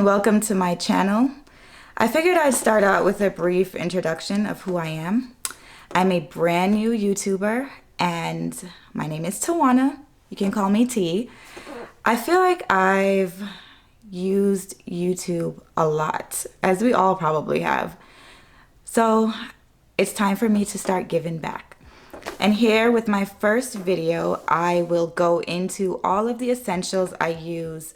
and welcome to my channel. I figured I'd start out with a brief introduction of who I am. I'm a brand new YouTuber and my name is Tawana. You can call me T. I feel like I've used YouTube a lot, as we all probably have. So it's time for me to start giving back. And here with my first video, I will go into all of the essentials I use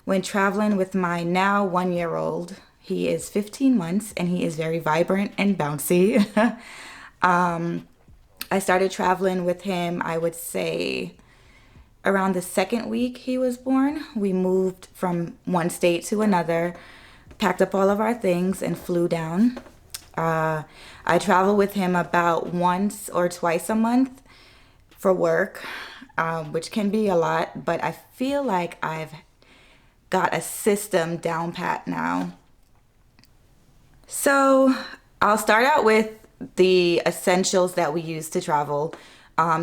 when traveling with my now 1-year-old. He is 15 months and he is very vibrant and bouncy. I started traveling with him, I would say, around the second week he was born. We moved from one state to another, packed up all of our things and flew down. I travel with him about once or twice a month for work, which can be a lot, but I feel like I've got a system down pat now. So I'll start out with the essentials that we use to travel.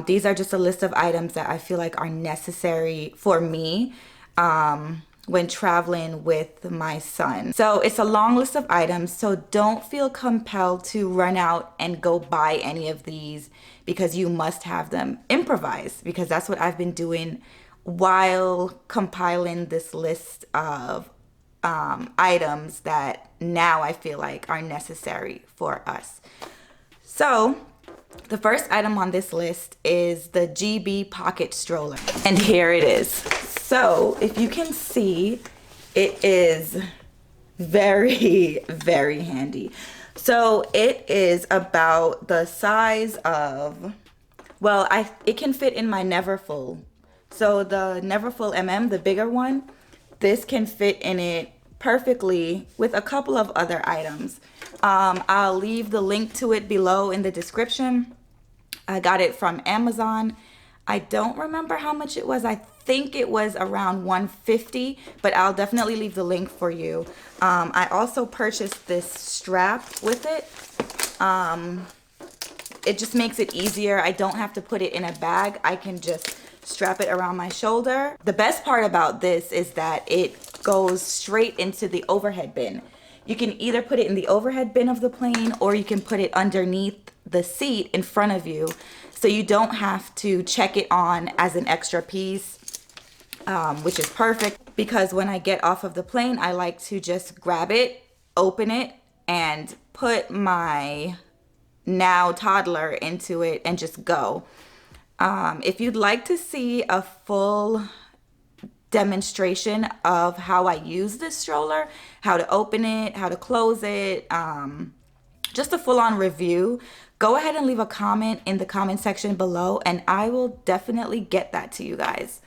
These are just a list of items that I feel like are necessary for me when traveling with my son. So it's a long list of items, so don't feel compelled to run out and go buy any of these because you must have them. Improvise, because that's what I've been doing while compiling this list of items that now I feel like are necessary for us. So the first item on this list is the GB Pocket Stroller. And here it is. So if you can see, it is very, very handy. So it is about the size of, well, it can fit in my Neverfull. So the Neverfull MM, the bigger one, this can fit in it perfectly with a couple of other items. I'll leave the link to it below in the description. I got it from Amazon. I don't remember how much it was. I think it was around $150, but I'll definitely leave the link for you. I also purchased this strap with it. It just makes it easier. I don't have to put it in a bag. I can just strap it around my shoulder. The best part about this is that it goes straight into the overhead bin. You can either put it in the overhead bin of the plane or you can put it underneath the seat in front of you, so you don't have to check it on as an extra piece, which is perfect because when I get off of the plane, I like to just grab it, open it, and put my now toddler into it and just go. If you'd like to see a full demonstration of how I use this stroller, how to open it, how to close it, just a full-on review, go ahead and leave a comment in the comment section below and I will definitely get that to you guys.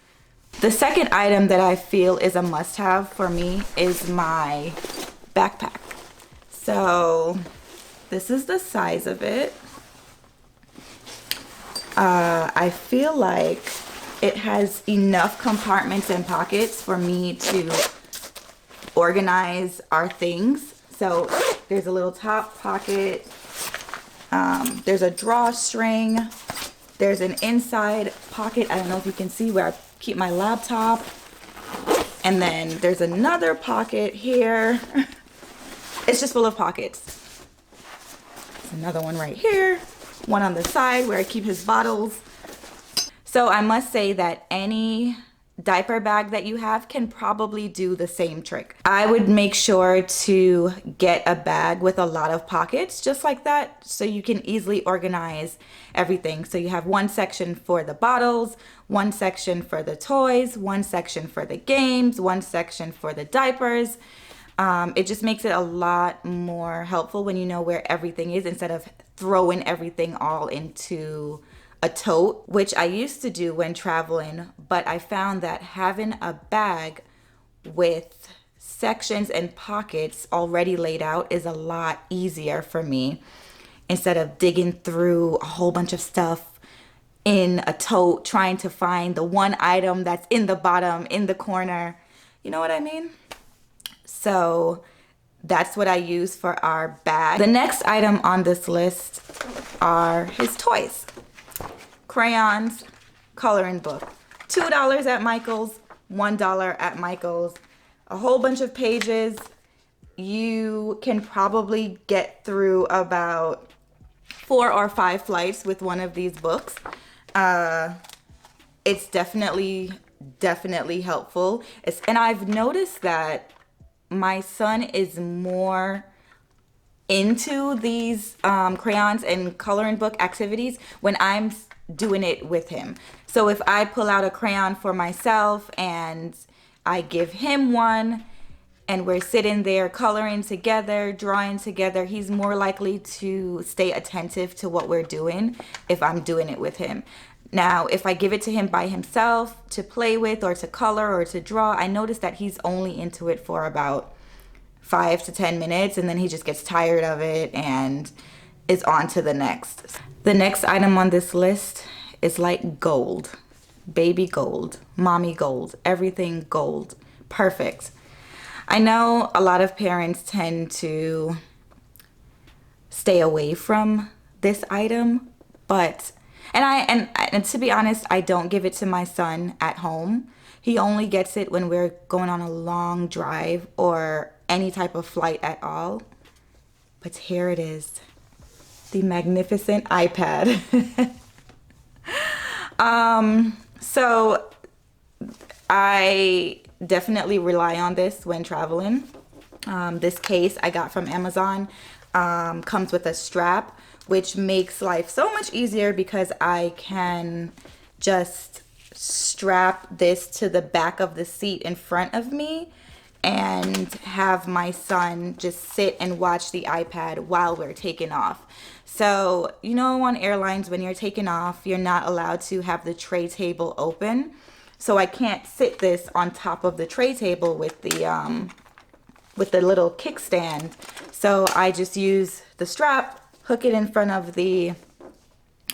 The second item that I feel is a must-have for me is my backpack. So this is the size of it. I feel like it has enough compartments and pockets for me to organize our things. So there's a little top pocket, there's a drawstring, there's an inside pocket, I don't know if you can see, where I keep my laptop, and then there's another pocket here. It's just full of pockets. There's another one right here, one on the side where I keep his bottles. So I must say that any diaper bag that you have can probably do the same trick. I would make sure to get a bag with a lot of pockets just like that so you can easily organize everything. So you have one section for the bottles, one section for the toys, one section for the games, one section for the diapers. It just makes it a lot more helpful when you know where everything is instead of throwing everything all into a tote, which I used to do when traveling, but I found that having a bag with sections and pockets already laid out is a lot easier for me instead of digging through a whole bunch of stuff in a tote trying to find the one item that's in the bottom, in the corner. You know what I mean? So that's what I use for our bag. The next item on this list are his toys. Crayons, coloring book. $2 at Michael's, $1 at Michael's. a whole bunch of pages. You can probably get through about 4 or 5 flights with one of these books. It's definitely helpful. And I've noticed that my son is more into these crayons and coloring book activities when I'm doing it with him. So if I pull out a crayon for myself and I give him one and we're sitting there coloring together, drawing together, he's more likely to stay attentive to what we're doing if I'm doing it with him. Now, if I give it to him by himself to play with or to color or to draw, I notice that he's only into it for about 5 to 10 minutes, and then he just gets tired of it and is on to the next. The next item on this list is like gold. Baby gold, mommy gold, everything gold. Perfect. I know a lot of parents tend to stay away from this item, but and to be honest, I don't give it to my son at home. He only gets it when we're going on a long drive or any type of flight at all. But here it is, the magnificent iPad. So I definitely rely on this when traveling. This case I got from Amazon comes with a strap, which makes life so much easier because I can just strap this to the back of the seat in front of me and have my son just sit and watch the iPad while we're taking off. So, you know, on airlines, when you're taking off, you're not allowed to have the tray table open. So I can't sit this on top of the tray table with the little kickstand. So I just use the strap, hook it in front of the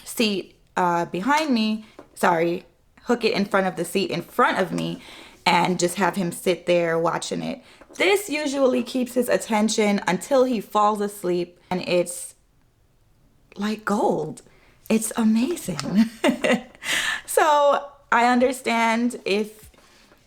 seat behind me. Sorry, hook it in front of the seat in front of me and just have him sit there watching it. This usually keeps his attention until he falls asleep, and it's like gold. It's amazing. So I understand if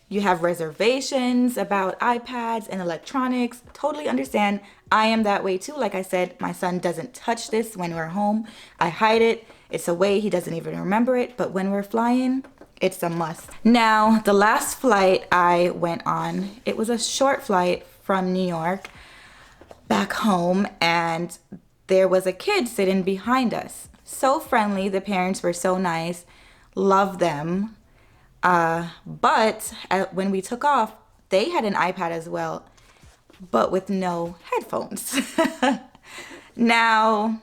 you have reservations about iPads and electronics, totally understand. I am that way too. Like I said, my son doesn't touch this when we're home. I hide it. It's away. He doesn't even remember it. But when we're flying, it's a must. Now, the last flight I went on, it was a short flight from New York back home, and there was a kid sitting behind us. So friendly. The parents were so nice. Love them. But when we took off, they had an iPad as well, but with no headphones. Now,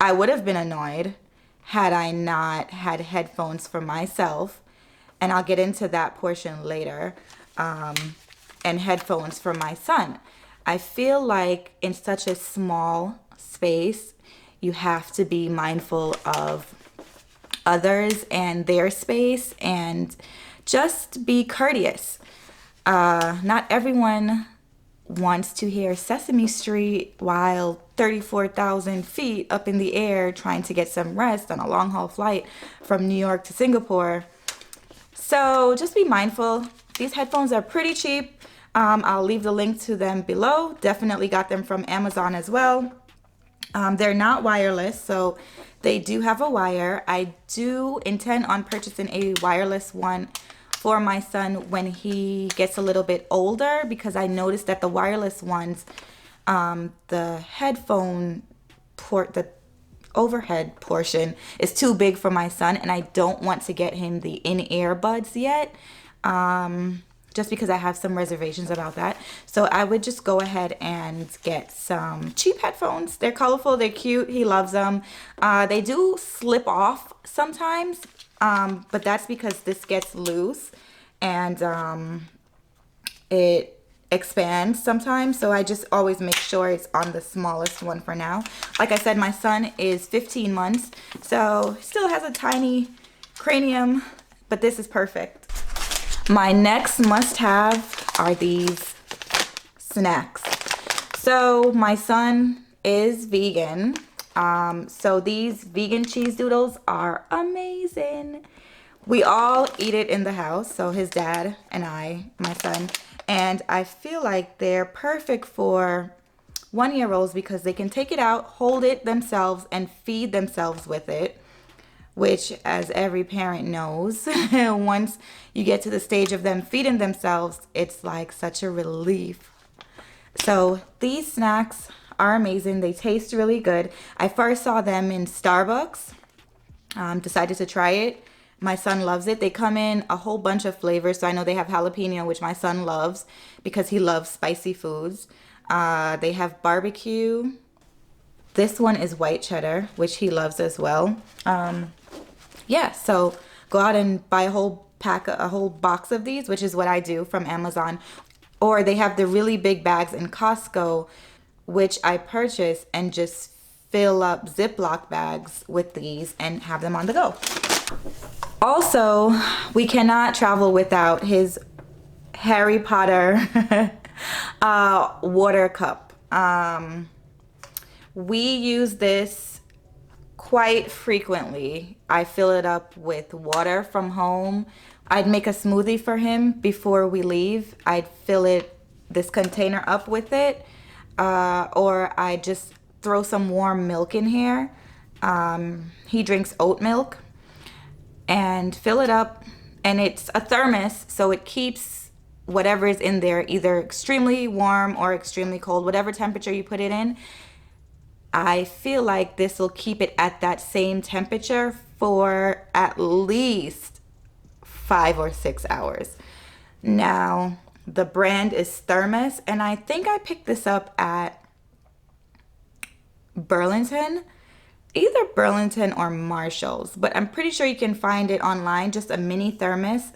I would have been annoyed had I not had headphones for myself, and I'll get into that portion later, and headphones for my son. I feel like in such a small space, you have to be mindful of others and their space and just be courteous. Not everyone wants to hear Sesame Street while 34,000 feet up in the air trying to get some rest on a long haul flight from New York to Singapore. So just be mindful. These headphones are pretty cheap. I'll leave the link to them below. Definitely got them from Amazon as well. They're not wireless, so they do have a wire. I do intend on purchasing a wireless one for my son when he gets a little bit older, because I noticed that the wireless ones, the headphone port, the overhead portion is too big for my son, and I don't want to get him the in-ear buds yet, just because I have some reservations about that. So I would just go ahead and get some cheap headphones. They're colorful, they're cute, he loves them. They do slip off sometimes, but that's because this gets loose and it expands sometimes. So I just always make sure it's on the smallest one for now. Like I said, my son is 15 months, so still has a tiny cranium, but this is perfect. My next must-have are these snacks. So my son is vegan. So these vegan cheese doodles are amazing. We all eat it in the house. So his dad and I, my son, And I feel like they're perfect for 1-year-olds because they can take it out, hold it themselves, and feed themselves with it. Which, as every parent knows, once you get to the stage of them feeding themselves, it's like such a relief. So these snacks are amazing. They taste really good. I first saw them in Starbucks. Decided to try it. My son loves it. They come in a whole bunch of flavors. So I know they have jalapeno, which my son loves because he loves spicy foods. They have barbecue. This one is white cheddar, which he loves as well. Yeah, so go out and buy a whole box of these, which is what I do from Amazon. Or they have the really big bags in Costco, which I purchase and just fill up Ziploc bags with these and have them on the go. Also, we cannot travel without his Harry Potter water cup. We use this quite frequently. I fill it up with water from home. I'd make a smoothie for him before we leave. I'd fill this container up with it, or I just throw some warm milk in here. He drinks oat milk, and fill it up, and it's a thermos, so it keeps whatever is in there either extremely warm or extremely cold, whatever temperature you put it in. I feel like this will keep it at that same temperature for at least 5 or 6 hours. Now, the brand is Thermos, and I think I picked this up at Burlington, either Burlington or Marshall's, but I'm pretty sure you can find it online, just a mini thermos.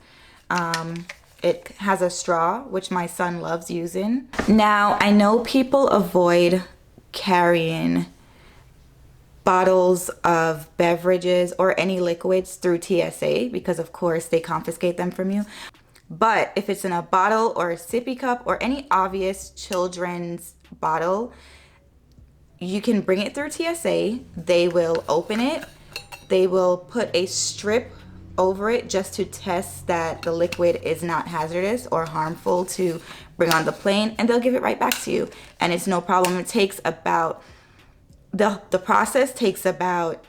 It has a straw, which my son loves using. Now, I know people avoid carrying bottles of beverages or any liquids through TSA because of course they confiscate them from you. But if it's in a bottle or a sippy cup or any obvious children's bottle, you can bring it through TSA. They will open it. They will put a strip over it just to test that the liquid is not hazardous or harmful to bring on the plane, and they'll give it right back to you, and it's no problem. It takes about the process takes about,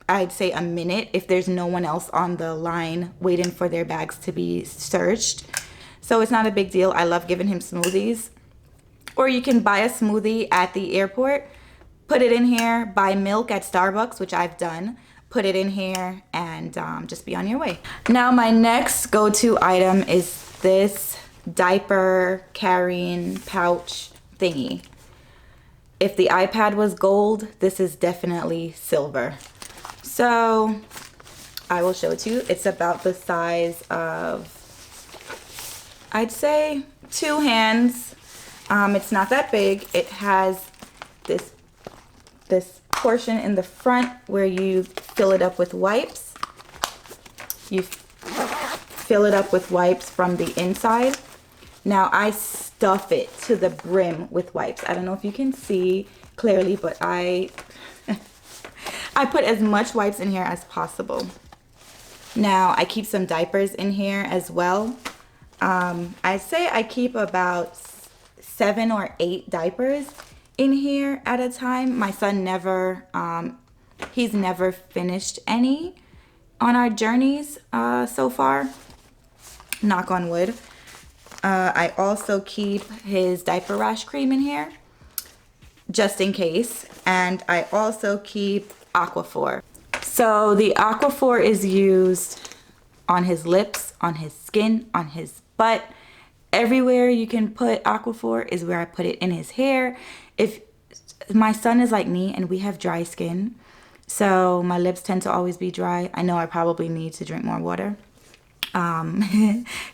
I'd say, a minute if there's no one else on the line waiting for their bags to be searched. So it's not a big deal. I love giving him smoothies. Or you can buy a smoothie at the airport, put it in here, buy milk at Starbucks, which I've done, put it in here, and just be on your way. Now, my next go-to item is this diaper carrying pouch thingy. If the iPad was gold, this is definitely silver. So I will show it to you. It's about the size of, I'd say, 2 hands. It's not that big. It has this portion in the front where you fill it up with wipes. You fill it up with wipes from the inside. Now I stuff it to the brim with wipes. I don't know if you can see clearly, but I put as much wipes in here as possible. Now I keep some diapers in here as well. I'd say I keep about 7 or 8 diapers in here at a time. My son never, he's never finished any on our journeys so far, knock on wood. I also keep his diaper rash cream in here just in case, and I also keep Aquaphor. So the Aquaphor is used on his lips, on his skin, on his butt. Everywhere you can put Aquaphor is where I put it, in his hair. If my son is like me and we have dry skin, so my lips tend to always be dry. I know I probably need to drink more water.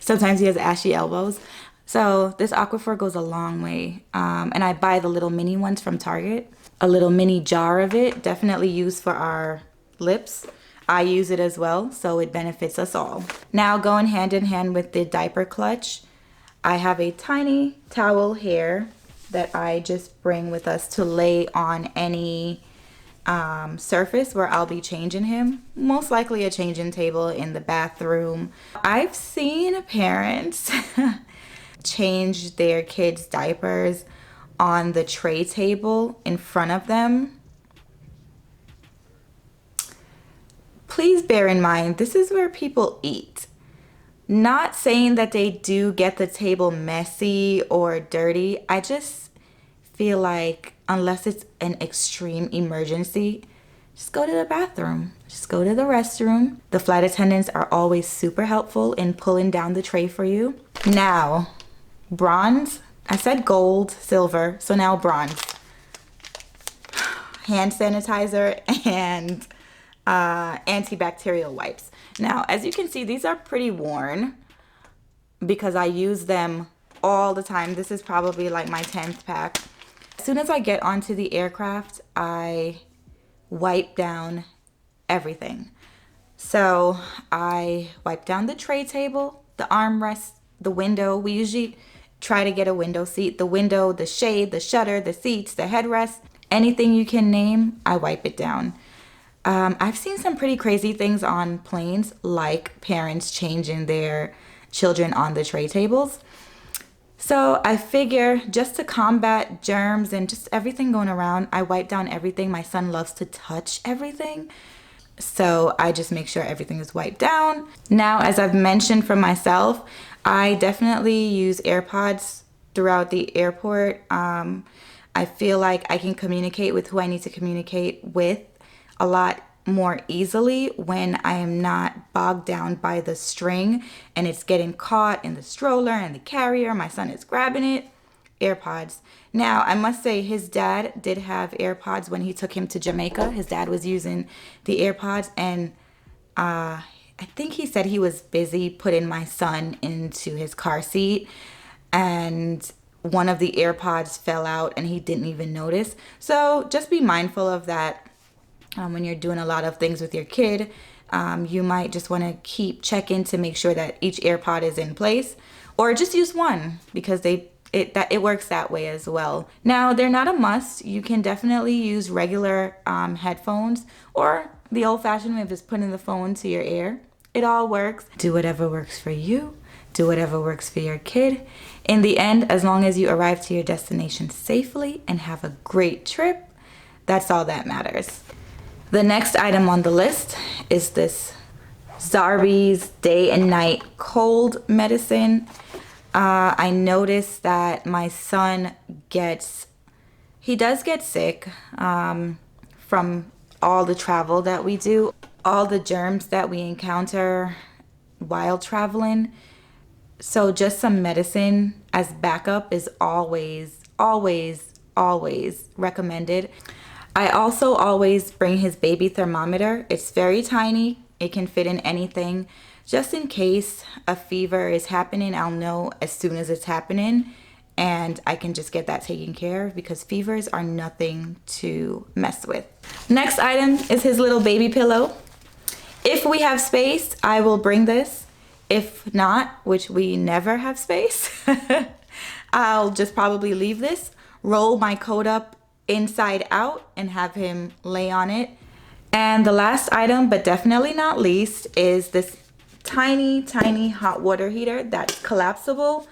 Sometimes he has ashy elbows. So this Aquaphor goes a long way. And I buy the little mini ones from Target. A little mini jar of it, definitely used for our lips. I use it as well, so it benefits us all. Now, going hand in hand with the diaper clutch, I have a tiny towel here that I just bring with us to lay on any surface where I'll be changing him. Most likely a changing table in the bathroom. I've seen parents change their kids' diapers on the tray table in front of them. Please bear in mind, this is where people eat. Not saying that they do get the table messy or dirty. I just feel like unless it's an extreme emergency, just go to the bathroom. Just go to the restroom. The flight attendants are always super helpful in pulling down the tray for you. Now, bronze. I said gold, silver, so now bronze. Hand sanitizer and antibacterial wipes. Now, as you can see, these are pretty worn because I use them all the time. This is probably like my 10th pack. As soon as I get onto the aircraft, I wipe down everything. So I wipe down the tray table, the armrest, the window. We usually try to get a window seat. The window, the shade, the shutter, the seats, the headrest, anything you can name, I wipe it down. I've seen some pretty crazy things on planes, like parents changing their children on the tray tables. So I figure just to combat germs and just everything going around, I wipe down everything. My son loves to touch everything. So I just make sure everything is wiped down. Now, as I've mentioned for myself, I definitely use AirPods throughout the airport. I feel like I can communicate with who I need to communicate with a lot more easily when I am not bogged down by the string and it's getting caught in the stroller and the carrier. My son is grabbing it. AirPods. Now, I must say his dad did have AirPods when he took him to Jamaica. His dad was using the AirPods, and I think he said he was busy putting my son into his car seat and one of the AirPods fell out and he didn't even notice. So just be mindful of that. When you're doing a lot of things with your kid, you might just want to check in to make sure that each AirPod is in place, or just use one because it works that way as well. Now, they're not a must. You can definitely use regular headphones or the old-fashioned way of just putting the phone to your ear. It all works. Do whatever works for you. Do whatever works for your kid. In the end, as long as you arrive to your destination safely and have a great trip, that's all that matters. The next item on the list is this Zarbee's Day and Night Cold Medicine. I noticed that my son he does get sick from all the travel that we do, all the germs that we encounter while traveling. So just some medicine as backup is always, always, always recommended. I also always bring his baby thermometer. It's very tiny. It can fit in anything. Just in case a fever is happening, I'll know as soon as it's happening and I can just get that taken care of because fevers are nothing to mess with. Next item is his little baby pillow. If we have space, I will bring this. If not, which we never have space, I'll just probably leave this, roll my coat up inside out and have him lay on it. And the last item, but definitely not least, is this tiny hot water heater that's collapsible.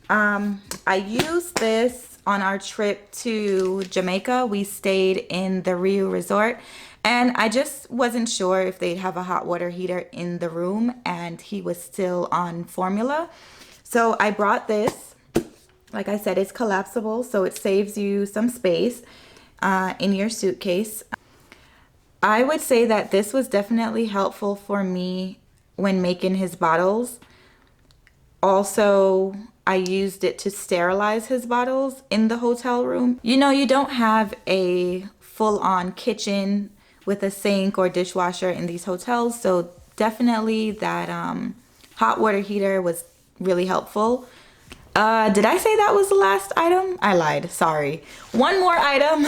I used this on our trip to Jamaica. We stayed in the Rio Resort and I just wasn't sure if they'd have a hot water heater in the room, and he was still on formula. So I brought this. Like I said, it's collapsible, so it saves you some space in your suitcase. I would say that this was definitely helpful for me when making his bottles. Also, I used it to sterilize his bottles in the hotel room. You know, you don't have a full-on kitchen with a sink or dishwasher in these hotels, so definitely that hot water heater was really helpful. Did I say that was the last item? I lied, sorry. One more item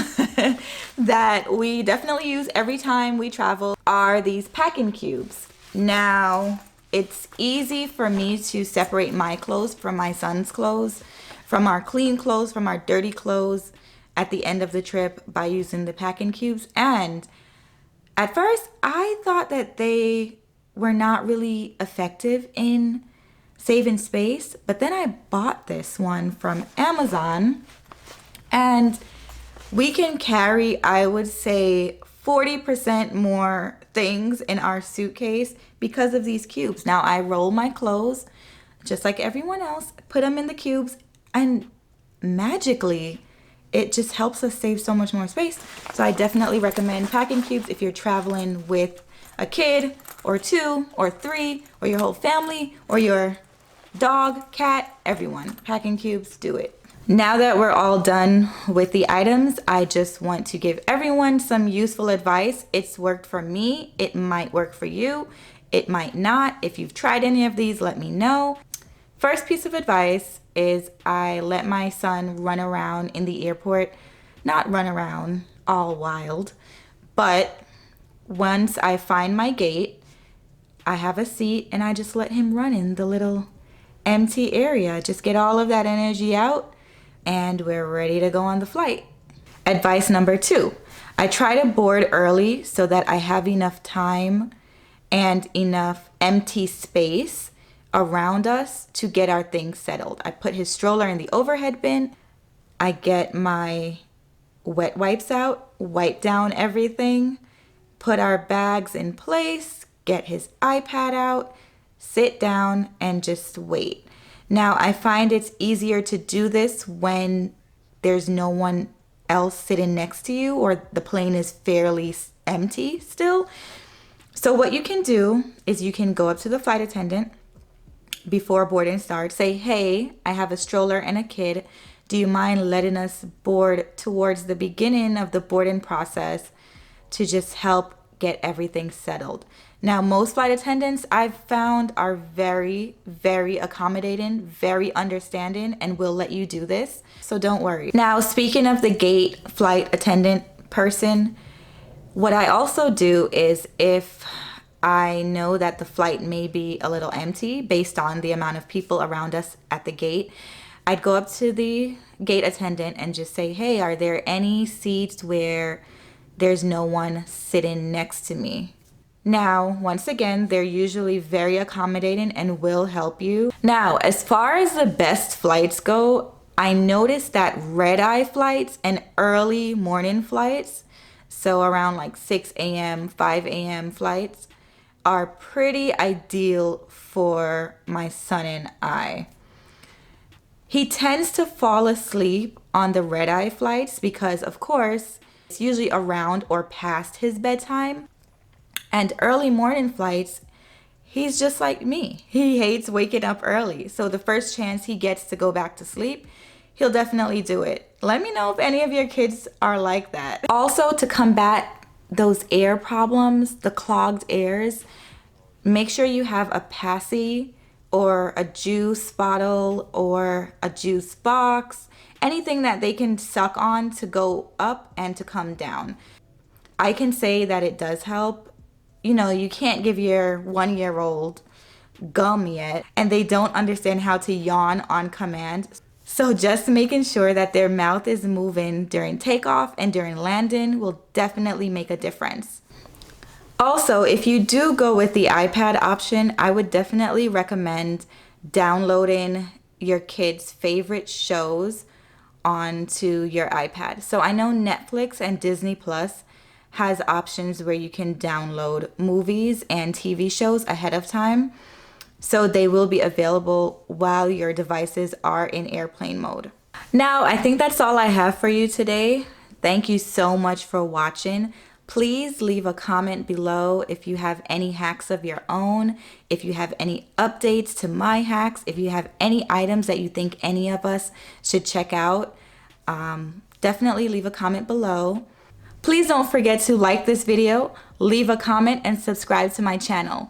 that we definitely use every time we travel are these packing cubes. Now, it's easy for me to separate my clothes from my son's clothes, from our clean clothes, from our dirty clothes at the end of the trip by using the packing cubes. And at first, I thought that they were not really effective in saving space. But then I bought this one from Amazon, and we can carry, I would say, 40% more things in our suitcase because of these cubes. Now I roll my clothes just like everyone else, put them in the cubes, and magically it just helps us save so much more space. So I definitely recommend packing cubes if you're traveling with a kid or 2 or 3 or your whole family or your dog, cat, everyone. Packing cubes, do it. Now that we're all done with the items, I just want to give everyone some useful advice. It's worked for me. It might work for you. It might not. If you've tried any of these, let me know. First piece of advice is I let my son run around in the airport. Not run around all wild, but once I find my gate, I have a seat and I just let him run in the little empty area. Just get all of that energy out and we're ready to go on the flight. Advice number 2, I try to board early so that I have enough time and enough empty space around us to get our things settled. I put his stroller in the overhead bin. I get my wet wipes out, wipe down everything, put our bags in place, get his iPad out, sit down and just wait. Now, I find it's easier to do this when there's no one else sitting next to you or the plane is fairly empty still. So what you can do is you can go up to the flight attendant before boarding starts, say, hey, I have a stroller and a kid. Do you mind letting us board towards the beginning of the boarding process to just help get everything settled? Now, most flight attendants I've found are very, very accommodating, very understanding, and will let you do this. So don't worry. Now, speaking of the gate flight attendant person, what I also do is if I know that the flight may be a little empty based on the amount of people around us at the gate, I'd go up to the gate attendant and just say, hey, are there any seats where there's no one sitting next to me? Now, once again, they're usually very accommodating and will help you. Now, as far as the best flights go, I noticed that red-eye flights and early morning flights, so around like 6 a.m., 5 a.m. flights, are pretty ideal for my son and I. He tends to fall asleep on the red-eye flights because, of course, it's usually around or past his bedtime. And early morning flights, he's just like me. He hates waking up early. So the first chance he gets to go back to sleep, he'll definitely do it. Let me know if any of your kids are like that. Also, to combat those air problems, the clogged airs, make sure you have a passy or a juice bottle or a juice box, anything that they can suck on to go up and to come down. I can say that it does help. You know, you can't give your 1-year-old gum yet, and they don't understand how to yawn on command. So just making sure that their mouth is moving during takeoff and during landing will definitely make a difference. Also, if you do go with the iPad option, I would definitely recommend downloading your kids' favorite shows onto your iPad. So I know Netflix and Disney Plus has options where you can download movies and TV shows ahead of time. So they will be available while your devices are in airplane mode. Now, I think that's all I have for you today. Thank you so much for watching. Please leave a comment below if you have any hacks of your own, if you have any updates to my hacks, if you have any items that you think any of us should check out. Definitely leave a comment below. Please don't forget to like this video, leave a comment, and subscribe to my channel.